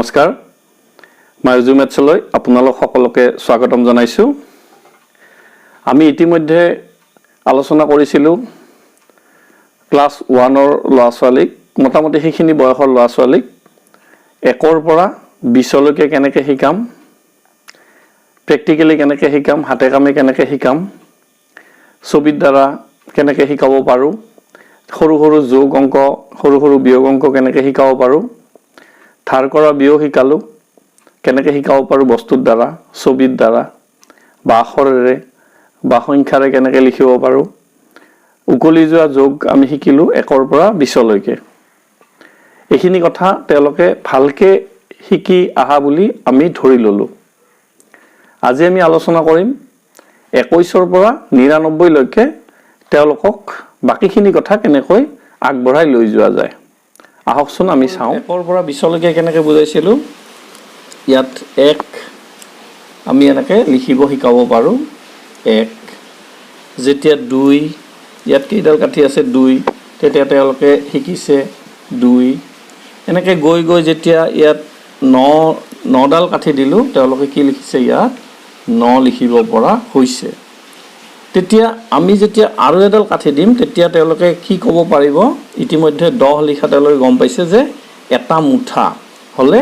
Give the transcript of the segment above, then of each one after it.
নমস্কাৰ মই উজু মেথছলৈ আপোনালোক সকলোকে স্বাগতম জনাইছো আমি ইতিমধ্যে আলোচনা কৰিছিলো ক্লাস 1 ৰ ল'ৰা-ছোৱালীক মোটামুটি সেইখিনি বয়সৰ ল'ৰা-ছোৱালীক 1 ৰ পৰা 20 লৈকে কেনেকৈ শিকাম প্ৰ্যাকটিক্যালি কেনেকৈ শিকাম হাতে কামে কেনেকৈ শিকাম ছবিৰ দ্বাৰা কেনেকৈ শিকাব পাৰো সৰু সৰু যোগ অংক সৰু সৰু বিয়োগ অংক কেনেকৈ শিকাব পাৰো ধাৰ কৰা বিয়োগ শিকালো কেনেকৈ শিকাব পাৰো বস্তুৰ দ্বাৰা ছবিৰ দ্বাৰা বা আখৰেৰে বা সংখ্যাৰে কেনেকৈ লিখিব পাৰো উকলি যোৱা যোগ আমি শিকিলো 1 ৰ পৰা 20 লৈকে এইখিনি কথা তেওঁলোকে ভালকে শিকি আহা বুলি আমি ধৰি ললো আজি আমি আলোচনা কৰিম 21 ৰ পৰা 99 লৈকে তেওঁলোকক বাকিখিনি কথা কেনেকৈ আগবঢ়াই লৈ যোৱা যায় আহকচোন আমি চাও 1 ৰ পৰা 20 লৈকে কেনেকৈ বুজাইছিলো ইয়াত 1 আমি এনেকৈ লিখিব শিকাব পাৰো 1 যেতিয়া 2 ইয়াত কেইডাল কাঠি আছে 2 তেতিয়া তেওঁলোকে শিকিছে 2 এনেকৈ গৈ গৈ যেতিয়া ইয়াত 9 ডাল কাঠি দিলো তেওঁলোকে কি লিখিছে ইয়াত 9 লিখিব পৰা হৈছে তেতিয়া আমি যেতিয়া আৰু এডাল কাঠি দিম তেতিয়া তেওঁলোকে কি ক'ব পাৰিব ইতিমধ্যে 10 লিখা তেওঁলোকে গম পাইছে যে এটা মুঠা হলে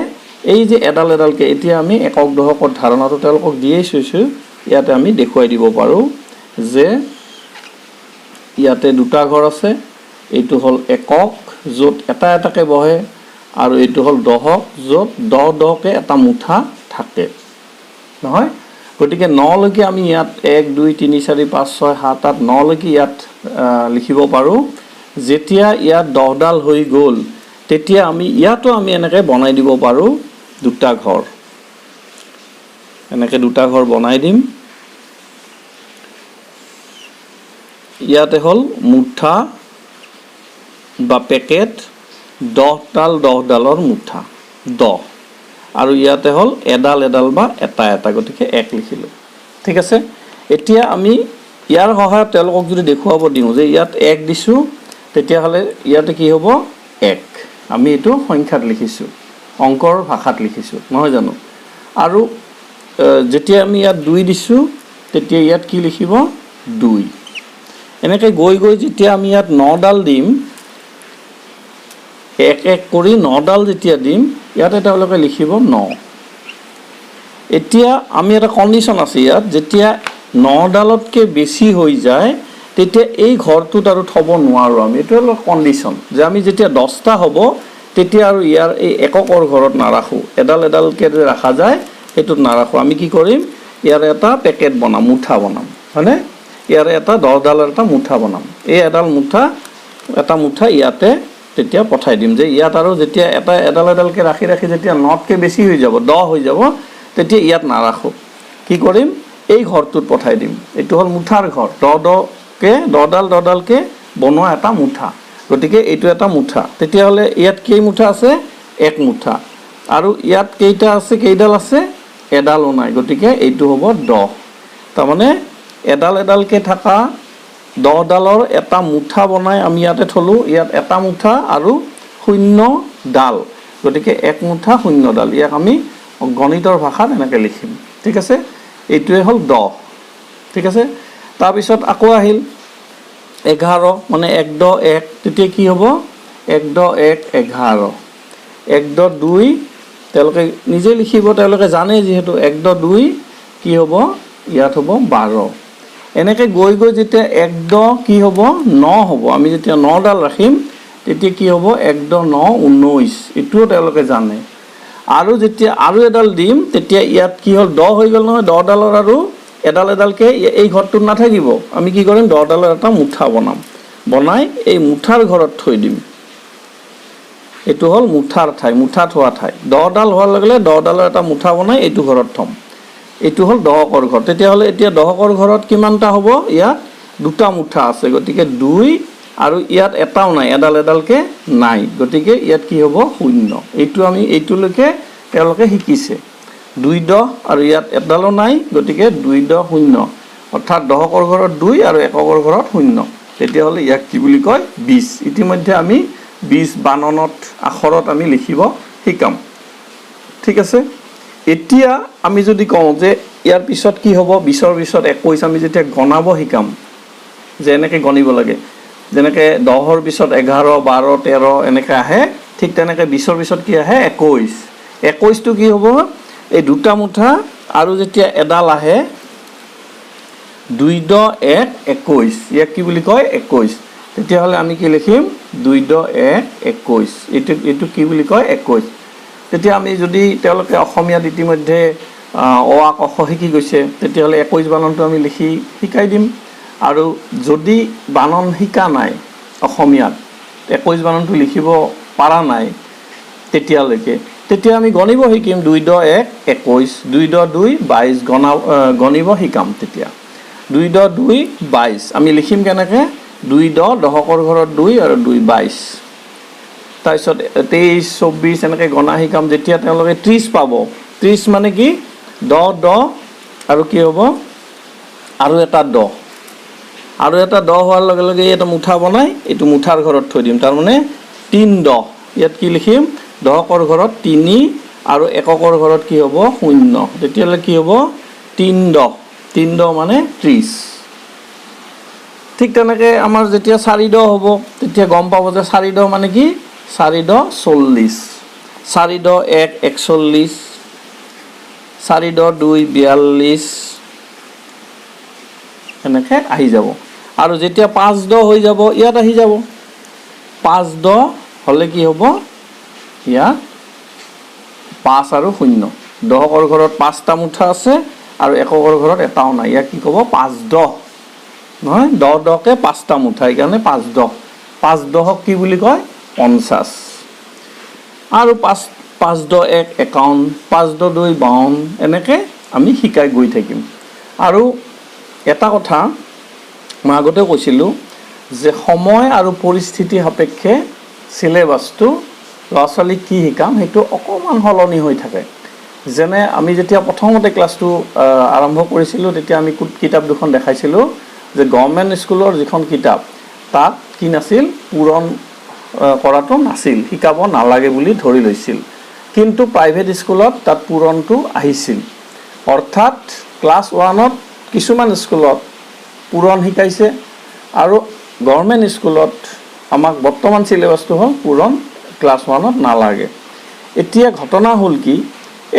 এই যে এডাল এডালকে এতিয়া আমি একক দহকৰ ধাৰণাটো তেওঁলোকক দিয়েই কৈছো ইয়াতে আমি দেখুৱাই দিব পাৰো যে ইয়াতে দুটা ঘৰ আছে এইটো হল একক যত এটা এটাকে বহে আৰু এইটো হল দহক যত 10 কে এটা মুঠা থাকে নহয় গতিকে 9 লৈকে আমি ইয়াত 1 2 3 4 5 6 7 8 9 লৈকে ইয়াত লিখিব পাৰো যেতিয়া ইয়াত 10 ডাল হৈ গল তেতিয়া আমি ইয়াতো আমি এনেকৈ বনাই দিব পাৰো দুটা ঘৰ এনেকৈ দুটা ঘৰ বনাই দিম ইয়াতে হল মুঠা বা পেকেট 10 ডালৰ মুঠা 10 আৰু ইয়াতে হল এডাল এডাল বা এটা এটা গতিকে 1 লিখিলো ঠিক আছে এতিয়া আমি ইয়াৰ সহায়ত তেওঁলোকক যদি দেখুৱাব দিও যে ইয়াত 1 দিছো তেতিয়া হলে ইয়াতে কি হ'ব 1 আমি এটো সংখ্যাত লিখিছো অংকৰ ভাষাত লিখিছো নহয় জানো আৰু যেতিয়া আমি ইয়াত 2 দিছো তেতিয়া ইয়াত কি লিখিব 2 এনেকৈ গৈ গৈ যেতিয়া আমি ইয়াত 9 ডাল দিম 1 কৰি 9 ডাল যেতিয়া দিম ইয়াতে তেওঁলোকে লিখিব 9 এতিয়া আমি এটা কন্ডিশন আছে ইয়াত যেতিয়া 9 ডালতকে বেছি হৈ যায় তেতিয়া এই ঘৰটোত আৰু থব নোৱাৰো আমি এটো হল কন্ডিশন যে আমি যেতিয়া 10টা হ'ব তেতিয়া আৰু ইয়াৰ এই এককৰ ঘৰত নাৰাখো এডাল এডালকে ৰাখা যায় এটোত নাৰাখো আমি কি কৰিম ইয়াৰ এটা পেকেট বনাম মুঠা বনাম মানে ইয়াৰ এটা 10 ডালৰ এটা মুঠা বনাম এই এডাল মুঠা এটা মুঠা ইয়াতে তেতিয়া পঠাই দিম যে ইয়াত আৰু যেতিয়া এটা এডাল এডালকে ৰাখি ৰাখি যেতিয়া 9কে বেছি হৈ যাব 10 হৈ যাব তেতিয়া ইয়াত নাৰাখো কি কৰিম এই ঘৰটোত পঠাই দিম এটো হল মুঠাৰ ঘৰ 10 ডালকে বনোৱা এটা মুঠা গতিকে এইটো এটা মুঠা তেতিয়া হলে ইয়াত কেই মুঠা আছে 1 মুঠা আৰু ইয়াত কেইটা আছে কেইডাল আছে এডালও নাই গতিকে এইটো হ'ব 10 তাৰ মানে এডাল এডালকে থাকা 10 ডালৰ এটা মুঠা বনাই আমি ইয়াতে থলো ইয়াত এটা মুঠা আৰু 0 ডাল গতিকে 1 মুঠা 0 ডাল ইয়াক আমি গণিতৰ ভাষাত এনেকৈ লিখিম ঠিক আছে এইটোৱে হল 10 ঠিক আছে তাৰ পিছত আকৌ আহিল 11 মানে 1 10 1 তেতিয়া কি হ'ব 1 10 1 11 1 10 2 তেওঁলোকে নিজে লিখিব তেওঁলোকে জানে যেহেতু 1 10 2 কি হ'ব ইয়াত হ'ব 12 এনেকৈ গৈ গৈ যেতিয়া 1 10 কি হ'ব 9 হ'ব আমি যেতিয়া 9 ডাল ৰাখিম তেতিয়া কি হ'ব 1 10 9 19 এটোও তেওঁলোকে জানে আৰু যেতিয়া আৰু এডাল দিম তেতিয়া ইয়াত কি হল 10 হৈ গল নহয় 10 ডালৰ আৰু এডাল এডালকে এই ঘৰটোত নাথাকিব আমি কি কৰিম 10 ডালৰ এটা মুঠা বনাম বনাই এই মুঠাৰ ঘৰত থৈ দিম এটো হল মুঠাৰ ঠাই মুঠা থোৱা ঠাই 10 ডাল হোৱাৰ লগে 10 ডালৰ এটা মুঠা বনাই এইটো ঘৰত থম এইটো হল দহকৰ ঘৰ তেতিয়া হলে এতিয়া দহকৰ ঘৰত কিমানটা হ'ব ইয়াত দুটা মুঠা আছে গতিকে 2 আৰু ইয়াত এটাও নাই এডাল এডালকে নাই গতিকে ইয়াত কি হ'ব 0 এইটো আমি এইটোলৈকে তেওঁলোকে শিকিছে 2 10 আৰু ইয়াত এডালও নাই গতিকে 2 10 0 অৰ্থাৎ দহকৰ ঘৰত 2 আৰু এককৰ ঘৰত 0 তেতিয়া হলে ইয়াক কি বুলি কয় 20 ইতিমধ্যে আমি 20 বানানত আখৰত আমি লিখিব শিকাম ঠিক আছে এতিয়া আমি যদি কওঁ যে ইয়াৰ পিছত কি হ'ব 20ৰ পিছত 21 আমি যেতিয়া গণাব শিকাম যে এনেকৈ গণিব লাগে যেনেকৈ 10ৰ পিছত 11 12 13 এনেকৈ আহে ঠিক তেনেকৈ 20ৰ পিছত কি আহে 21 21টো কি হ'ব এই দুটা মুঠা আৰু যেতিয়া এডাল আহে 2 10 1 21 ইয়াক কি বুলি কয় 21 তেতিয়াহ'লে আমি কি লিখিম 2 10 1 21 এইটো কি বুলি কয় 21 তেতিয়া আমি যদি তেওঁলোকে অসমীয়াত ইতিমধ্যে অ আ ক খ শিকি গৈছে তেতিয়াহ'লে 21 বানানটো আমি শিকাই দিম আৰু যদি বানান শিকা নাই অসমীয়াত 21 বানানটো লিখিব পাৰা নাই তেতিয়া আমি গণিব শিকিম 2 10 1 21 2 10 2 22 গণিব শিকাম তেতিয়া 2 10 2 22 আমি লিখিম কেনেকৈ 2 10 দশকৰ ঘৰত 2 আৰু 2 22 তাৰপিছত 23 24 এনেকৈ গণা শিকাম যেতিয়া তেওঁলোকে 30 পাব 30 মানে কি 10 10 আৰু কি হ'ব আৰু এটা 10 আৰু এটা 10 হোৱাৰ লগে লগে এটা মুঠা বনাই এইটো মুঠাৰ ঘৰত থৈ দিম তাৰমানে 3 10 ইয়াত কি লিখিম দশকৰ ঘৰত 3 আৰু এককৰ ঘৰত কি হ'ব 0 তেতিয়াহ'লে কি হ'ব 3 10 মানে 30 ঠিক তেনেকৈ আমাৰ যেতিয়া 4 10 হ'ব তেতিয়া গম পাব যে 4 10 মানে কি 4 10 40 4 10 1 41 4 10 2 42 এনেকৈ আহি যাব আৰু যেতিয়া 5 10 হৈ যাব ইয়াত আহি যাব 5 10 হ'লে কি হ'ব ইয়াত 5 আৰু 0 দশকৰ ঘৰত 5টা মুঠা আছে আৰু এককৰ ঘৰত এটাও নাই ইয়াক কি ক'ব 5 10 নহয় 10 10কে 5টা মুঠা সেইকাৰণে 5 10 5 10ক কি বুলি কয় 50 আৰু 5 10 1 51 5 10 2 52 এনেকৈ আমি শিকাই গৈ থাকিম আৰু এটা কথা মই আগতে কৈছিলোঁ যে সময় আৰু পৰিস্থিতি সাপেক্ষে সিলেবাছটো ল'ৰা ছোৱালীক কি শিকাম সেইটো অকণমান সলনি হৈ থাকে যেনে আমি যেতিয়া প্ৰথমতে ক্লাছটো আৰম্ভ কৰিছিলোঁ তেতিয়া আমি কিতাপ দুখন দেখাইছিলোঁ যে গভৰ্ণমেণ্ট স্কুলৰ যিখন কিতাপ তাত কি নাছিল পূৰণ কৰাটো নাছিল শিকাব নালাগে বুলি ধৰি লৈছিল কিন্তু প্ৰাইভেট স্কুলত তাত পূৰণটো আহিছিল অৰ্থাৎ ক্লাছ 1ত কিছুমান স্কুলত পূৰণ শিকাইছে আৰু গভৰ্ণমেণ্ট স্কুলত আমাক বৰ্তমান সিলেবাছটো হ'ল পূৰণ ক্লাছ 1ত নালাগে এতিয়া ঘটনা হ'ল কি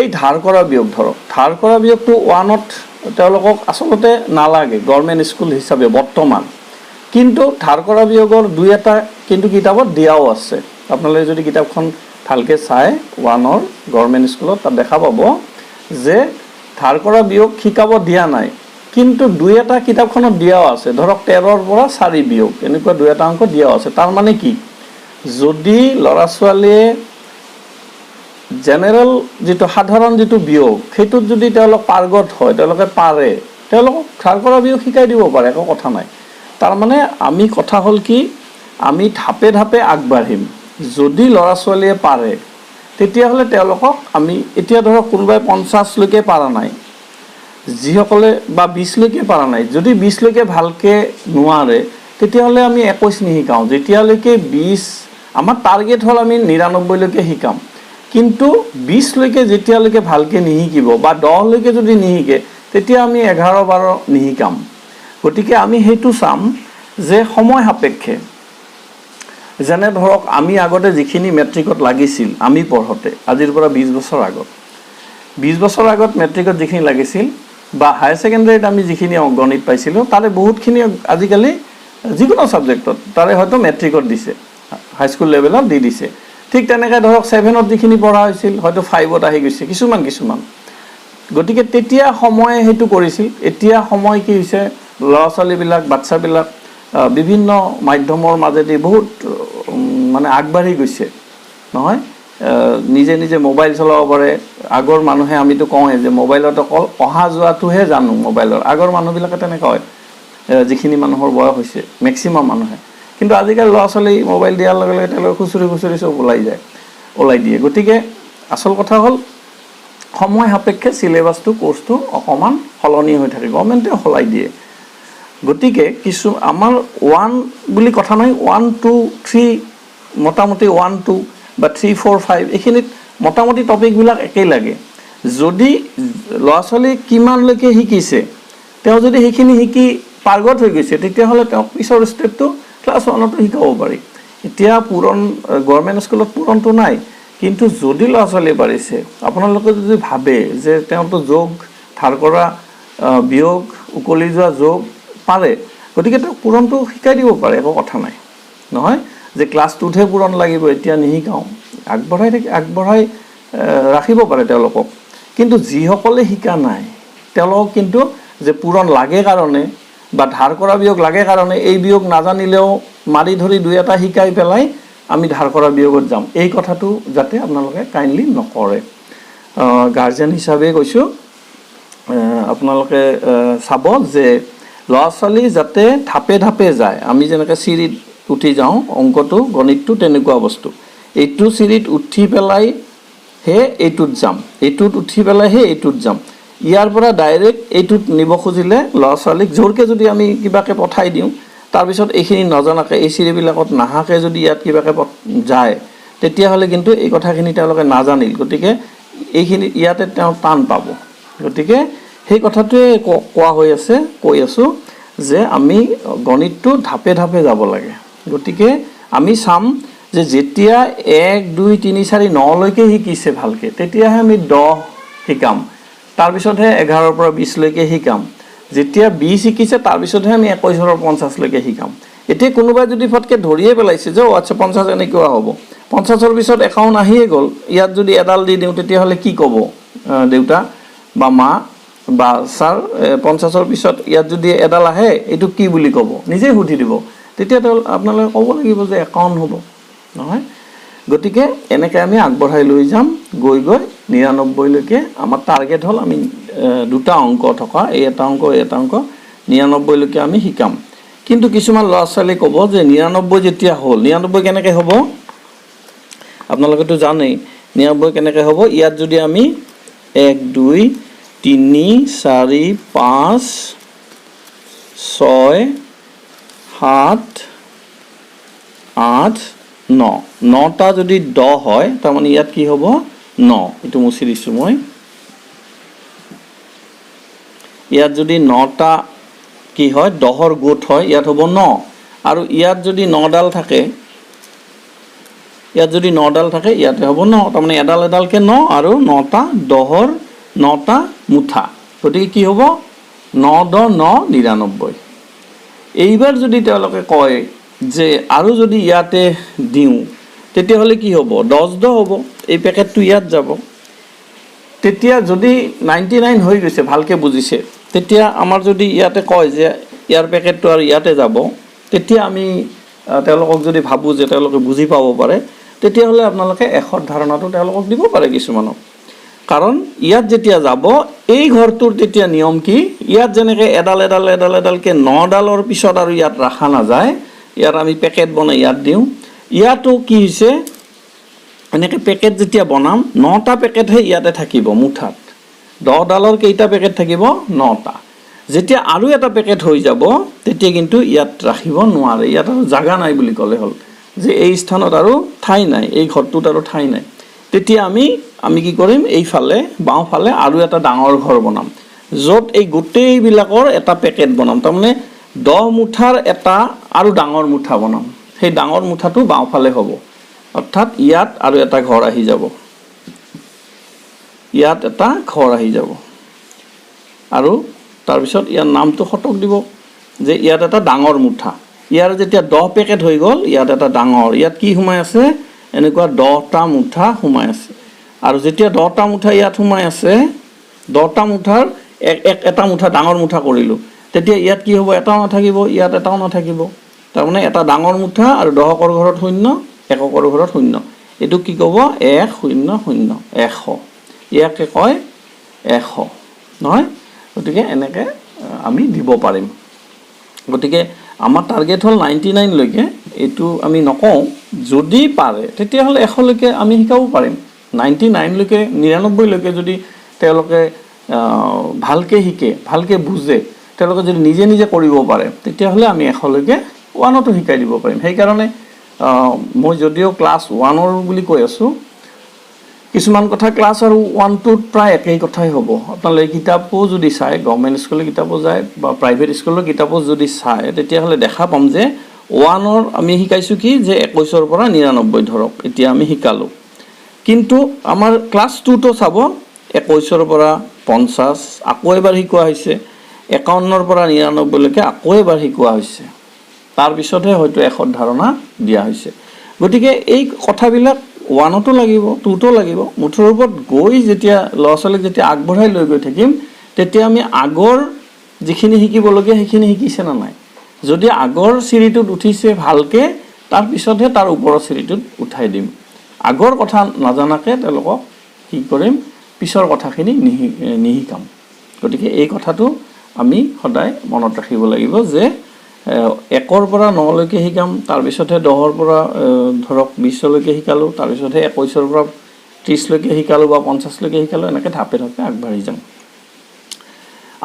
এই ধাৰ কৰা বিয়োগ ধৰক ধাৰ কৰা বিয়োগটো 1ত তেওঁলোকক আচলতে নালাগে গভৰ্ণমেণ্ট স্কুল হিচাপে বৰ্তমান কিন্তু ধাৰ কৰা বিয়োগৰ 2-এটা কিন্তু কিতাপত দিয়াও আছে আপোনালোকে যদি কিতাপখন ভালকৈ চাই 1ৰ গভৰ্ণমেণ্ট স্কুলত তাত দেখা পাব যে ধাৰ কৰা বিয়োগ শিকাব দিয়া নাই কিন্তু 2-এটা কিতাপখনত দিয়াও আছে ধৰক 13ৰ পৰা 4 বিয়োগ এনেকুৱা 2-এটা অংক দিয়াও আছে তাৰ মানে কি যদি ল'ৰা ছোৱালীয়ে জেনেৰেল যেটো সাধাৰণ যেটো বিয়োগ সেইটোত যদি তেওঁলোক পাৰ্গত হয় তেওঁলোকে পাৰে তেওঁলোকক ধাৰ কৰা বিয়োগ শিকাই দিব পাৰে একো কথা নাই তাৰ মানে আমি কথা হ'ল কি আমি ধাপে ধাপে আগবাঢ়িম যদি ল'ৰা ছোৱালীয়ে পাৰে তেতিয়াহ'লে তেওঁলোকক আমি এতিয়া ধৰক কোনোবাই 50 লৈকে পাৰা নাই যিসকলে বা 20 লৈকে পাৰা নাই যদি 20 লৈকে ভালকৈ নোৱাৰে তেতিয়াহ'লে আমি 21 নিশিকাওঁ যেতিয়ালৈকে 20 আমাৰ টাৰ্গেট হ'ল আমি 99 লৈকে শিকাম কিন্তু 20 লৈকে যেতিয়ালৈকে ভালকৈ নিশিকিব বা 10 লৈকে যদি নিশিকে তেতিয়া আমি 11 12 নিশিকাম গতিকে আমি সেইটো চাম যে সময় সাপেক্ষে যেনে ধৰক আমি আগতে যিখিনি মেট্ৰিকত লাগিছিল আমি পঢ়োতে আজিৰ পৰা 20 বছৰ আগত 20 বছৰ আগত মেট্ৰিকত যিখিনি লাগিছিল বা হায়াৰ সেকেন্ডাৰীত আমি যিখিনি গণিত পাইছিলোঁ তাৰে বহুতখিনি আজিকালি যিকোনো সাবজেক্টত তাৰে হয়তো মেট্ৰিকত দিছে হাই স্কুল লেভেলত দি দিছে ঠিক তেনেকৈ ধৰক 7ত যিখিনি পঢ়া হৈছিল হয়তো 5ত আহি গৈছে কিছুমান গতিকে তেতিয়া সময়ে সেইটো কৰিছিল এতিয়া সময় কি হৈছে ল'ৰা ছোৱালীবিলাক বাচ্চাবিলাক বিভিন্ন মাধ্যমৰ মাজেদি বহুত মানে আগবাঢ়ি গৈছে নহয় নিজে নিজে মোবাইল চলাব পাৰে আগৰ মানুহে আমিতো কওঁৱে যে মোবাইলত অকল অহা যোৱাটোহে জানো মোবাইলৰ আগৰ মানুহবিলাকে তেনেকুৱা হয় যিখিনি মানুহৰ বয়স হৈছে মেক্সিমাম মানুহে কিন্তু আজিকালি ল'ৰা ছোৱালী মোবাইল দিয়াৰ লগে লগে তেওঁলোকে খুচৰি চব ওলাই দিয়ে গতিকে আচল কথা হ'ল সময় সাপেক্ষে সিলেবাছটো কোৰ্সটো অকমান সলনি হৈ থাকে গভৰ্ণমেণ্টে সলাই দিয়ে গতিকে কিছু আমাৰ 1 বুলি কথা নাই 1 2 3 মোটামুটি 1 2 বা 3 4 5 এইখিনিত মোটামুটি টপিকবিলাক একেই লাগে যদি ল'ৰা ছোৱালী কিমানলৈকে শিকিছে তেওঁ যদি সেইখিনি শিকি পাৰ্গত হৈ গৈছে তেতিয়াহ'লে তেওঁ পিছৰ ষ্টেপটো ক্লাছ 1তো শিকাব পাৰি এতিয়া পূৰণ গভৰ্ণমেণ্ট স্কুলত পূৰণটো নাই কিন্তু যদি ল'ৰা ছোৱালী পাৰিছে আপোনালোকে যদি ভাবে যে তেওঁতো যোগ ধাৰ কৰা বিয়োগ উকলি যোৱা যোগ পাৰে গতিকে তেওঁ পূৰণটো শিকাই দিব পাৰে একো কথা নাই নহয় যে ক্লাছ 2তহে পূৰণ লাগিব এতিয়া নিশিকাওঁ আগবঢ়াই ৰাখিব পাৰে তেওঁলোকক কিন্তু যিসকলে শিকা নাই তেওঁলোকক কিন্তু যে পূৰণ লাগে কাৰণে বা ধাৰ কৰা বিয়োগ লাগে কাৰণে এই বিয়োগ নাজানিলেও মাৰি ধৰি দুই এটা শিকাই পেলাই আমি ধাৰ কৰা বিয়োগত যাম এই কথাটো যাতে আপোনালোকে কাইণ্ডলি নকৰে গাৰ্জেন হিচাপে কৈছোঁ আপোনালোকে চাব যে ল'ৰা ছোৱালী যাতে ধাপে ধাপে যায় আমি যেনেকৈ চিৰিত উঠি যাওঁ অংকটো গণিতটো তেনেকুৱা বস্তু এইটো চিৰিত উঠি পেলাই হে এইটোত যাম এইটোত উঠি পেলাই হে এইটোত যাম ইয়াৰ পৰা ডাইৰেক্ট এইটোত নিব খুজিলে ল'ৰা ছোৱালীক জোৰকৈ যদি আমি কিবাকে পঠাই দিওঁ তাৰপিছত এইখিনি নজনাকৈ এই চিৰিবিলাকত নাহাকৈ যদি ইয়াত কিবাকে যায় তেতিয়াহ'লে কিন্তু এই কথাখিনি তেওঁলোকে নাজানিল গতিকে এইখিনি ইয়াতে তেওঁ টান পাব গতিকে সেই কথাটোৱে কোৱা কৈ আছোঁ যে আমি গণিতটো ধাপে ধাপে যাব লাগে গতিকে আমি চাম যে যেতিয়া 1 2 3 4 9লৈকে শিকিছে ভালকৈ তেতিয়াহে আমি 10 শিকাম তাৰপিছতহে 11ৰ পৰা 20লৈকে শিকাম যেতিয়া 20 শিকিছে তাৰপিছতহে আমি 21ৰ পৰা 50লৈকে শিকাম এতিয়া কোনোবাই যদি ফটকৈ ধৰিয়ে পেলাইছে যে আচ্ছা 50 এনেকুৱা হ'ব 50ৰ পিছত 51 আহিয়ে গ'ল ইয়াত যদি এডাল দি দিওঁ তেতিয়াহ'লে কি ক'ব দেউতা বা মা বা ছাৰ 50ৰ পিছত ইয়াত যদি এডাল আহে এইটো কি বুলি ক'ব নিজে সুধি দিব তেতিয়া আপোনালোকে ক'ব লাগিব যে 51 হ'ব নহয় গতিকে এনেকৈ আমি আগবঢ়াই লৈ যাম গৈ 99লৈকে আমাৰ টাৰ্গেট হ'ল আমি দুটা অংক থকা এই এটা অংক 99লৈকে আমি শিকাম কিন্তু কিছুমান ল'ৰা ছোৱালী ক'ব যে 99 যেতিয়া হ'ল 99 কেনেকৈ হ'ব আপোনালোকেতো জানেই 99 কেনেকৈ হ'ব ইয়াত যদি আমি 1 2 3 4 5 6 7 8 9টা যদি 10 হয় তাৰমানে ইয়াত কি হ'ব 9 এইটো মুছি দিছোঁ মই ইয়াত যদি 9টা কি হয় 10ৰ গোট হয় ইয়াত হ'ব 9 আৰু ইয়াত যদি 9ডাল থাকে ইয়াতে হ'ব 9 তাৰমানে এডালকৈ 9 আৰু 9টা 10ৰ 9টা মুঠা গতিকে কি হ'ব 9 10 9 99 এইবাৰ যদি তেওঁলোকে কয় যে আৰু যদি ইয়াতে দিওঁ তেতিয়াহ'লে কি হ'ব 10 10 হ'ব এই পেকেটটো ইয়াত যাব তেতিয়া যদি 99 হৈ গৈছে ভালকৈ বুজিছে তেতিয়া আমাৰ যদি ইয়াতে কয় যে ইয়াৰ পেকেটটো আৰু ইয়াতে যাব তেতিয়া আমি তেওঁলোকক যদি ভাবোঁ যে তেওঁলোকে বুজি পাব পাৰে তেতিয়াহ'লে আপোনালোকে 100ৰ ধাৰণাটো তেওঁলোকক দিব পাৰে কিছুমানক কাৰণ ইয়াত যেতিয়া যাব এই ঘৰটোৰ তেতিয়া নিয়ম কি ইয়াত যেনেকৈ এডালকৈ 9ডালৰ পিছত আৰু ইয়াত ৰাখা নাযায় ইয়াত আমি পেকেট বনাই ইয়াত দিওঁ ইয়াতো কি হৈছে এনেকৈ পেকেট যেতিয়া বনাম 9টা পেকেটহে ইয়াতে থাকিব মুঠাত 10ডালৰ কেইটা পেকেট থাকিব 9টা যেতিয়া আৰু এটা পেকেট হৈ যাব তেতিয়া কিন্তু ইয়াত ৰাখিব নোৱাৰে ইয়াত আৰু জাগা নাই বুলি ক'লে হ'ল যে এই স্থানত আৰু ঠাই নাই এই ঘৰটোত আৰু ঠাই নাই তেতিয়া আমি কি কৰিম এইফালে বাওঁফালে আৰু এটা ডাঙৰ ঘৰ বনাম য'ত এই গোটেইবিলাকৰ এটা পেকেট বনাম তাৰমানে 10 মুঠাৰ এটা আৰু ডাঙৰ মুঠা বনাম সেই ডাঙৰ মুঠাটো বাওঁফালে হ'ব অৰ্থাৎ ইয়াত আৰু এটা ঘৰ আহি যাব ইয়াত এটা ঘৰ আহি যাব আৰু তাৰপিছত ইয়াৰ নামটো খটক দিব যে ইয়াত এটা ডাঙৰ মুঠা ইয়াৰ যেতিয়া 10 পেকেট হৈ গ'ল ইয়াত এটা ডাঙৰ ইয়াত কি সোমাই আছে এনেকুৱা 10টা মুঠা সোমাই আছে আৰু যেতিয়া 10টা মুঠা ইয়াত সোমাই আছে 10টা মুঠাৰ এটা মুঠা ডাঙৰ মুঠা কৰিলোঁ তেতিয়া ইয়াত কি হ'ব এটাও নাথাকিব ইয়াত এটাও নাথাকিব তাৰমানে এটা ডাঙৰ মুঠা আৰু 10কৰ ঘৰত 0 1কৰ ঘৰত 0 এইটো কি ক'ব 1 0 0 100 ইয়াকে কয় 100 নহয় গতিকে এনেকৈ আমি দিব পাৰিম গতিকে আমাৰ টাৰ্গেট হ'ল 99লৈকে এইটো আমি নকওঁ যদি পাৰে তেতিয়াহ'লে 100লৈকে আমি শিকাব পাৰিম 99লৈকে 99লৈকে যদি তেওঁলোকে ভালকৈ শিকে ভালকৈ বুজে তেওঁলোকে যদি নিজে নিজে কৰিব পাৰে তেতিয়াহ'লে আমি 100লৈকে 1তো শিকাই দিব পাৰিম সেইকাৰণে মই যদিও ক্লাছ 1ৰ বুলি কৈ আছোঁ কিছুমান কথা ক্লাছ আৰু 1-2 প্ৰায় একেই কথাই হ'ব আপোনালোকে কিতাপো যদি চায় গভৰ্ণমেণ্ট স্কুলৰ কিতাপো যায় বা প্ৰাইভেট স্কুলৰ কিতাপো যদি চায় তেতিয়াহ'লে দেখা পাম যে 1ৰ আমি শিকাইছোঁ কি যে 21ৰ পৰা 99 ধৰক এতিয়া আমি শিকালোঁ কিন্তু আমাৰ ক্লাছ 2টো চাব 21ৰ পৰা 50 আকৌ এবাৰ শিকোৱা হৈছে 51ৰ পৰা 99 লৈকে আকৌ এবাৰ শিকোৱা হৈছে তাৰ পিছতহে হয়তো এখৰ ধাৰণা দিয়া হৈছে গতিকে এই কথাবিলাক 1টো লাগিব 2টো লাগিব মুঠৰ ওপৰত গৈ যেতিয়া ল'ৰা ছোৱালীক যেতিয়া আগবঢ়াই লৈ গৈ থাকিম তেতিয়া আমি আগৰ যিখিনি শিকিবলগীয়া সেইখিনি শিকিছে না নাই যদি আগৰ চিৰিটোত উঠিছে ভালকে তাৰ পিছতহে তাৰ ওপৰৰ চিৰিটোত উঠাই দিম আগৰ কথা নাজানাকে তেওঁলোকক কি কৰিম পিছৰ কথাখিনি নিহিকাম গতিকে এই কথাটো আমি সদায় মনত ৰাখিব লাগিব যে 1ৰ পৰা 9 লৈকে শিকাম তাৰ পিছতহে 10ৰ পৰা ধৰক 20 লৈকে শিকালোঁ তাৰ পিছতহে 21ৰ পৰা 30 লৈকে শিকালোঁ বা 50 লৈকে শিকালোঁ এনেকৈ ধাপে ধাপে আগবাঢ়ি যাম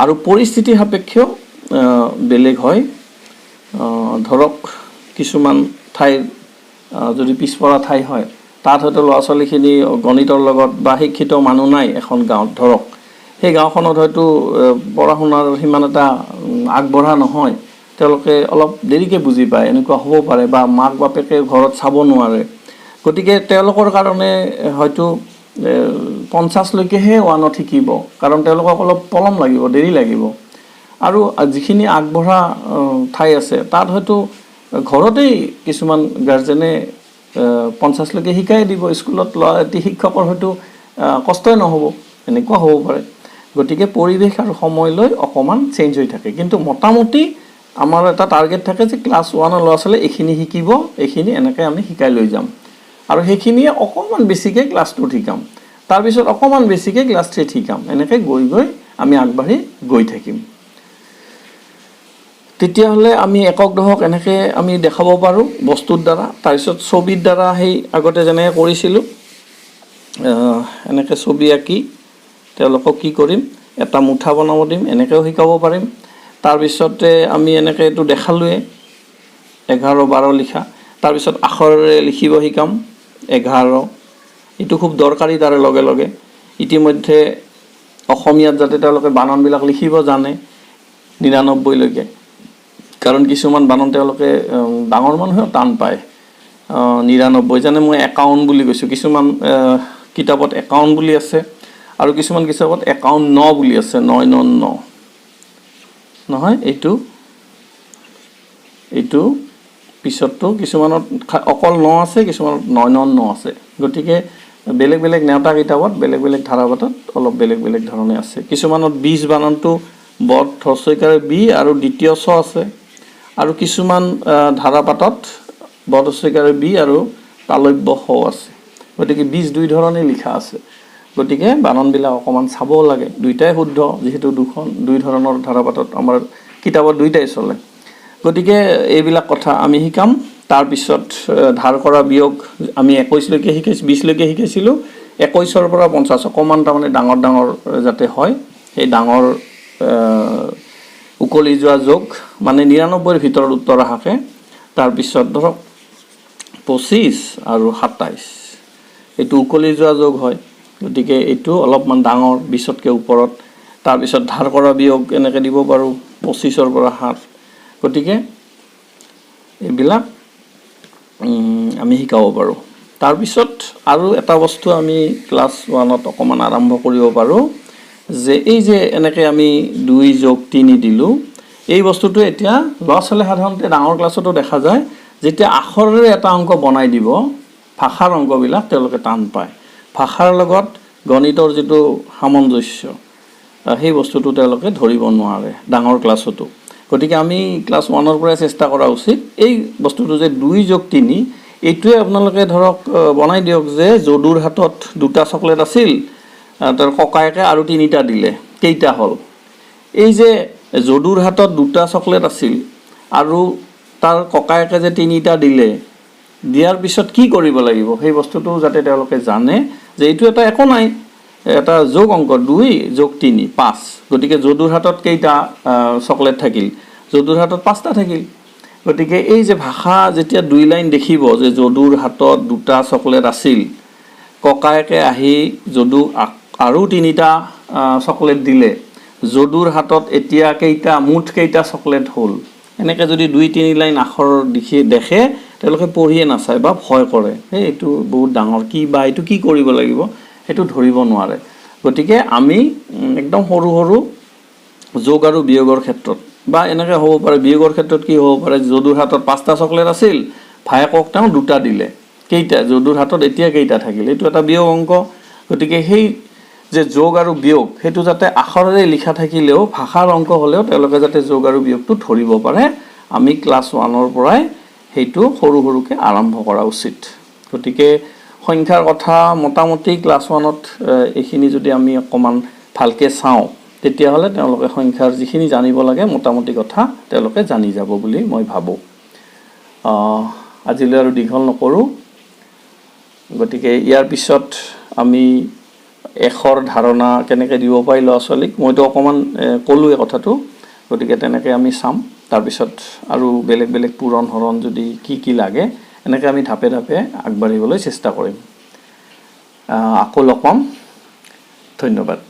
আৰু পৰিস্থিতি সাপেক্ষেও বেলেগ হয় ধৰক কিছুমান ঠাই যদি পিছপৰা ঠাই হয় তাত হয়তো ল'ৰা ছোৱালীখিনি গণিতৰ লগত বা শিক্ষিত মানুহ নাই এখন গাঁৱত ধৰক সেই গাঁওখনত হয়তো পঢ়া শুনাৰ সিমান এটা আগবঢ়া নহয় তেওঁলোকে অলপ দেৰিকে বুজি পায় এনেকুৱা হ'ব পাৰে বা মাক বাপেকে ঘৰত চাব নোৱাৰে গতিকে তেওঁলোকৰ কাৰণে হয়তো 50 লৈকেহে 1ত শিকিব কাৰণ তেওঁলোকক অলপ পলম লাগিব দেৰি লাগিব আৰু যিখিনি আগবঢ়া ঠাই আছে তাত হয়তো ঘৰতেই কিছুমান গাৰ্জেনে 50 লৈকে শিকাই দিব স্কুলত শিক্ষকৰ হয়তো কষ্টই নহ'ব এনেকুৱা হ'ব পাৰে গতিকে পৰিৱেশ আৰু সময় লৈ অকমান চেঞ্জ হৈ থাকে কিন্তু মোটামুটি আমাৰ এটা টাৰ্গেট থাকে যে ক্লাছ 1ৰ ল'ৰা ছোৱালী এইখিনি শিকিব এইখিনি এনেকৈ আমি শিকাই লৈ যাম আৰু সেইখিনিয়ে অকমান বেছিকৈ ক্লাছ 2 শিকাম তাৰপিছত অকমান বেছিকৈ ক্লাছ 3 শিকাম এনেকৈ গৈ গৈ আমি আগবাঢ়ি গৈ থাকিম তেতিয়াহ'লে আমি একক দহক এনেকৈ আমি দেখাব পাৰোঁ বস্তুৰ দ্বাৰা তাৰপিছত ছবিৰ দ্বাৰা সেই আগতে যেনেকৈ কৰিছিলোঁ এনেকৈ ছবি আঁকি তেওঁলোকক কি কৰিম এটা মুঠা বনাব দিম এনেকৈও শিকাব পাৰিম তাৰপিছতে আমি এনেকৈ এইটো দেখালোৱে 11-12 লিখা তাৰপিছত আখৰেৰে লিখিব শিকাম 11 এইটো খুব দৰকাৰী তাৰে লগে লগে ইতিমধ্যে অসমীয়াত যাতে তেওঁলোকে বানানবিলাক লিখিব জানে 99 লৈকে কাৰণ কিছুমান বানান তেওঁলোকে ডাঙৰ মানুহেও টান পায় 99 জানে মই 51 বুলি কৈছোঁ কিছুমান কিতাপত 51 বুলি আছে আৰু কিছুমান কিতাপত 51 বুলি আছে 999 নহয় এইটো পিছতটো কিছুমানত অকল 9 আছে কিছুমানত 999 আছে গতিকে বেলেগ বেলেগ নেওতা কিতাপত বেলেগ বেলেগ ধাৰাপাতত অলপ বেলেগ বেলেগ ধৰণে আছে কিছুমানত 20 বানানটো বদ হস্ৰইকাৰে বি আৰু দ্বিতীয় ছ আছে আৰু কিছুমান ধাৰাপাতত বদ হস্ৰইকাৰে বি আৰু তালব্য হ আছে গতিকে 20 দুই ধৰণে লিখা আছে গতিকে বানানবিলাক অকমান চাব লাগে দুইটাই শুদ্ধ যেহেতু দুই ধৰণৰ ধাৰাপাতত আমাৰ কিতাপত দুইটাই চলে গতিকে এইবিলাক কথা আমি শিকাম তাৰ পিছত ধাৰ কৰা বিয়োগ আমি 21 লৈকে শিকাইছোঁ 20 লৈকে শিকাইছিলোঁ 21ৰ পৰা 50 অকমান তাৰমানে ডাঙৰ ডাঙৰ যাতে হয় সেই ডাঙৰ উকলি যোৱা যোগ মানে 99ৰ ভিতৰত উত্তৰ আহাকে তাৰ পিছত ধৰক 25 আৰু 27 এইটো উকলি যোৱা যোগ হয় গতিকে এইটো অলপমান ডাঙৰ 20তকৈ ওপৰত তাৰ পিছত ধাৰ কৰা বিয়োগ এনেকৈ দিব পাৰোঁ 25ৰ পৰা 7 গতিকে এইবিলাক আমি শিকাব পাৰোঁ তাৰ পিছত আৰু এটা বস্তু আমি ক্লাছ 1ত অকমান আৰম্ভ কৰিব পাৰোঁ যে এই যে এনেকৈ আমি 2+3 দিলোঁ এই বস্তুটো এতিয়া ল'ৰা ছোৱালী সাধাৰণতে ডাঙৰ ক্লাছতো দেখা যায় যেতিয়া আখৰেৰে এটা অংক বনাই দিব ভাষাৰ অংকবিলাক তেওঁলোকে টান পায় ভাষাৰ লগত গণিতৰ যিটো সামঞ্জস্য সেই বস্তুটো তেওঁলোকে ধৰিব নোৱাৰে ডাঙৰ ক্লাছতো গতিকে আমি ক্লাছ 1ৰ পৰাই চেষ্টা কৰা উচিত এই বস্তুটো যে 2+3 এইটোৱে আপোনালোকে ধৰক বনাই দিয়ক যে যদুৰ হাতত 2টা চকলেট আছিল তাৰ ককায়েকে আৰু 3টা দিলে কেইটা হ'ল এই যে যদুৰ হাতত 2টা চকলেট আছিল আৰু তাৰ ককায়েকে যে 3টা দিলে দিয়াৰ পিছত কি কৰিব লাগিব সেই বস্তুটো যাতে তেওঁলোকে জানে যে এইটো এটা একো নাই এটা যোগ অংক 2+3 5 গতিকে যদুৰ হাতত কেইটা চকলেট থাকিল যদুৰ হাতত 5টা থাকিল গতিকে এই যে ভাষা যেতিয়া 2 লাইন দেখিব যে যদুৰ হাতত 2টা চকলেট আছিল ককায়েকে আহি যদু আৰু 3টা চকলেট দিলে যদুৰ হাতত এতিয়া কেইটা মুঠ কেইটা চকলেট হ'ল এনেকৈ যদি 2-3 লাইন আখৰ দেখে তেওঁলোকে পঢ়িয়ে নাচায় বা ভয় কৰে এইটো বহুত ডাঙৰ কি বা এইটো কি কৰিব লাগিব সেইটো ধৰিব নোৱাৰে গতিকে আমি একদম সৰু সৰু যোগ আৰু বিয়োগৰ ক্ষেত্ৰত বা এনেকৈ হ'ব পাৰে বিয়োগৰ ক্ষেত্ৰত কি হ'ব পাৰে যদুৰ হাতত 5টা চকলেট আছিল ভায়েকক তেওঁ 2টা দিলে কেইটা যদুৰ হাতত এতিয়া কেইটা থাকিল এইটো এটা বিয়োগ অংক গতিকে সেই যে যোগ আৰু বিয়োগ সেইটো যাতে আখৰেৰে লিখা থাকিলেও ভাষাৰ অংক হ'লেও তেওঁলোকে যাতে যোগ আৰু বিয়োগটো ধৰিব পাৰে আমি ক্লাছ 1ৰ পৰাই সেইটো সৰু সৰুকৈ আৰম্ভ কৰা উচিত গতিকে সংখ্যাৰ কথা মোটামুটি ক্লাছ 1ত এইখিনি যদি আমি অকমান ভালকৈ চাওঁ তেতিয়াহ'লে তেওঁলোকে সংখ্যাৰ যিখিনি জানিব লাগে মোটামুটি কথা তেওঁলোকে জানি যাব বুলি মই ভাবোঁ আজিলৈ আৰু দীঘল নকৰোঁ গতিকে ইয়াৰ পিছত আমি এখৰ ধাৰণা কেনেকৈ দিব পাৰি ল'ৰা ছোৱালীক মইতো অকণমান ক'লোৱে কথাটো গতিকে তেনেকৈ আমি চাম তাৰপিছত আৰু বেলেগ বেলেগ পূৰণ হৰণ যদি কি লাগে এনেকৈ আমি ধাপে ধাপে আগবাঢ়িবলৈ চেষ্টা কৰিম আকৌ লগ পাম ধন্যবাদ